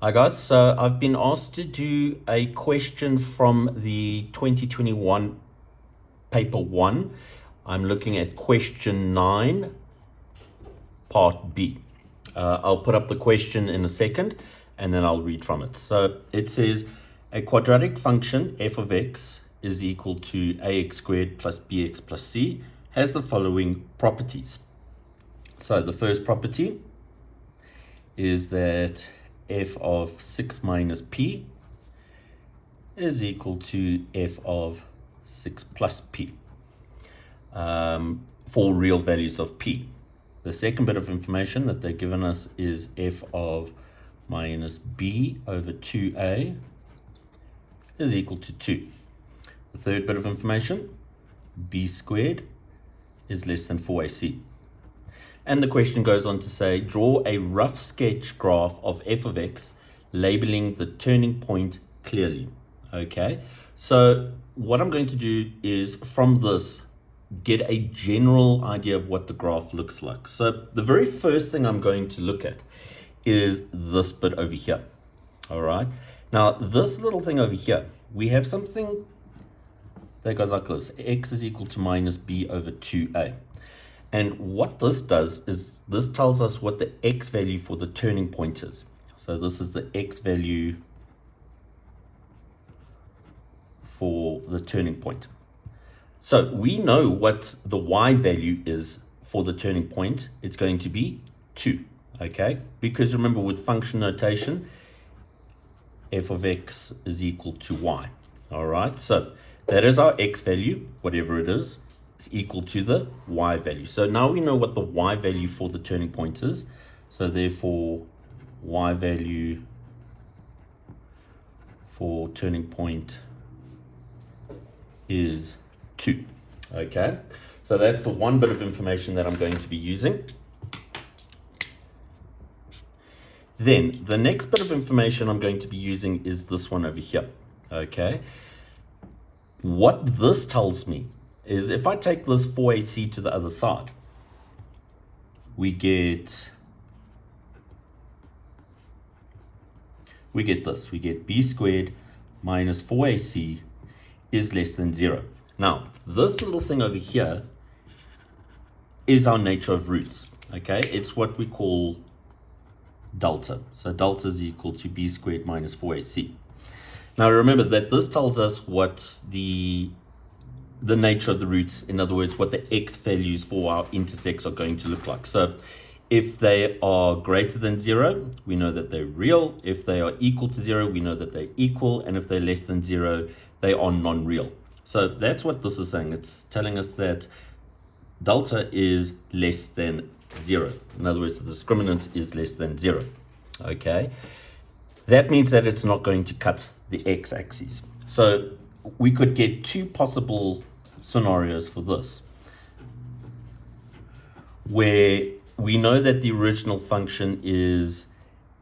Hi guys, so I've been asked to do a question from the 2021 paper 1. I'm looking at question 9, part B. I'll put up the question in a second and then I'll read from it. So it says a quadratic function f of x is equal to ax squared plus bx plus c has the following properties. So the first property is that f of 6 minus p is equal to f of 6 plus p for real values of p. The second bit of information that they've given us is f of minus b over 2a is equal to 2. The third bit of information, b squared is less than 4ac. And the question goes on to say, draw a rough sketch graph of f of x, labeling the turning point clearly. Okay, so what I'm going to do is from this, get a general idea of what the graph looks like. So the very first thing I'm going to look at is this bit over here. All right, now this little thing over here, we have something that goes like this. X is equal to minus b over 2a. And what this does is this tells us what the x value for the turning point is. So this is the x value for the turning point. So we know what the y value is for the turning point. It's going to be 2, okay? Because remember, with function notation, f of x is equal to y, all right? So that is our x value, whatever it is equal to the y value. So now we know what the y value for the turning point is. So therefore, y value for turning point is 2. Okay, so that's the one bit of information that I'm going to be using. Then the next bit of information I'm going to be using is this one over here. Okay, what this tells me is if I take this 4ac to the other side, we get this. We get b squared minus 4ac is less than 0. Now, this little thing over here is our nature of roots. Okay, it's what we call delta. So delta is equal to b squared minus 4ac. Now remember that this tells us what the nature of the roots, in other words, what the x values for our intersects are going to look like. So if they are greater than 0, we know that they're real. If they are equal to 0, we know that they're equal. And if they're less than 0, they are non-real. So that's what this is saying. It's telling us that delta is less than 0. In other words, the discriminant is less than 0. Okay, that means that it's not going to cut the x-axis. So we could get two possible scenarios for this, where we know that the original function is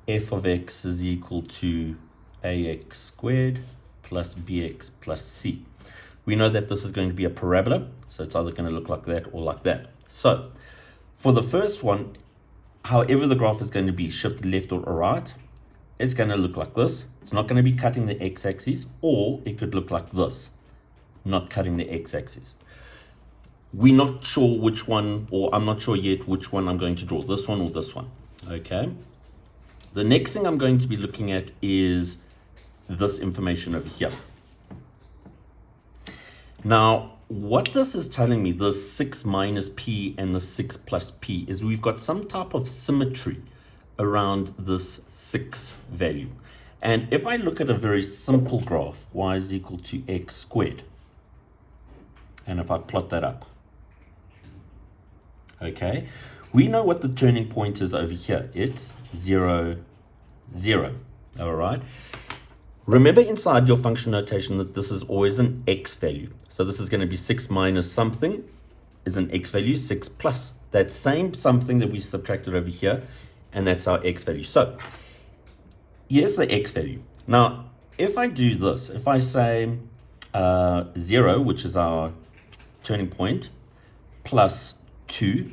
f of x is equal to ax squared plus bx plus c. We know that this is going to be a parabola, so it's either going to look like that or like that. So for the first one, however the graph is going to be shifted left or right, it's going to look like this. It's not going to be cutting the x-axis, or it could look like this, not cutting the x-axis. We're not sure which one, or I'm not sure yet which one I'm going to draw, this one or this one. Okay. The next thing I'm going to be looking at is this information over here. Now, what this is telling me, this 6 minus p and the 6 plus p, is we've got some type of symmetry around this 6 value. And if I look at a very simple graph, y is equal to x squared, and if I plot that up, okay, we know what the turning point is over here. It's 0, 0. All right. Remember inside your function notation that this is always an x value. So this is going to be 6 minus something is an x value, 6 plus that same something that we subtracted over here, and that's our x value. So here's the x value. Now, if I do this, if I say 0, which is our turning point, plus 2,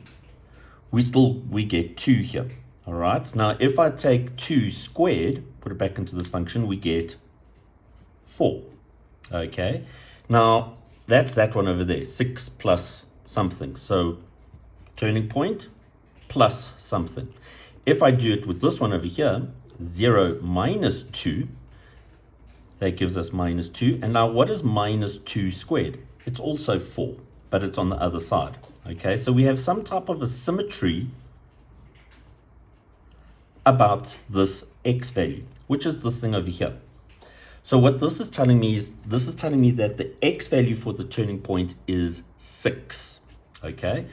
we get 2 here. All right, now if I take 2 squared, put it back into this function, we get 4. Okay, now that's that one over there, 6 plus something. So turning point plus something. If I do it with this one over here, 0 minus 2, that gives us minus 2. And now what is minus 2 squared? It's also 4, but it's on the other side. Okay, so we have some type of a symmetry about this x value, which is this thing over here. So what this is telling me is, this is telling me that the x value for the turning point is 6. Okay,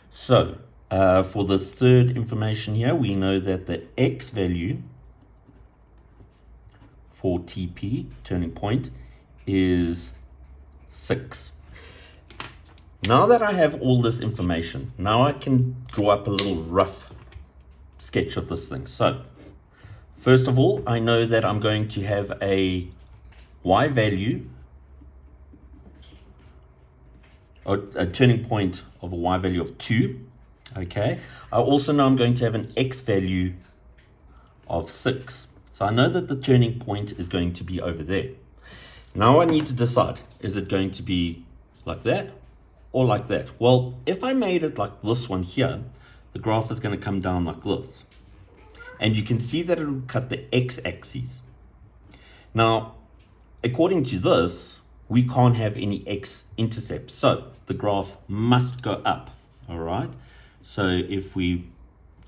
so for this third information here, we know that the x value for TP, turning point, is 6. Now that I have all this information, now I can draw up a little rough sketch of this thing. So first of all, I know that I'm going to have a y value, or a turning point of a y value of 2. Okay, I also know I'm going to have an x value of 6. So I know that the turning point is going to be over there. Now I need to decide, is it going to be like that or like that? Well, if I made it like this one here, the graph is going to come down like this. And you can see that it will cut the x-axis. Now, according to this, we can't have any x-intercepts. So the graph must go up, all right? So if we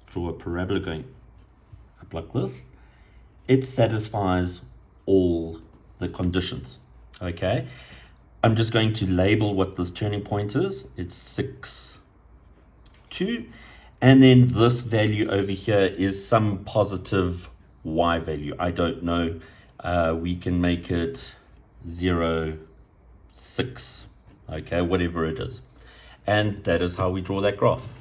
draw a parabola going up like this, it satisfies all the conditions, okay? I'm just going to label what this turning point is. It's 6, 2. And then this value over here is some positive y value. I don't know. We can make it 0, 6, okay, whatever it is. And that is how we draw that graph.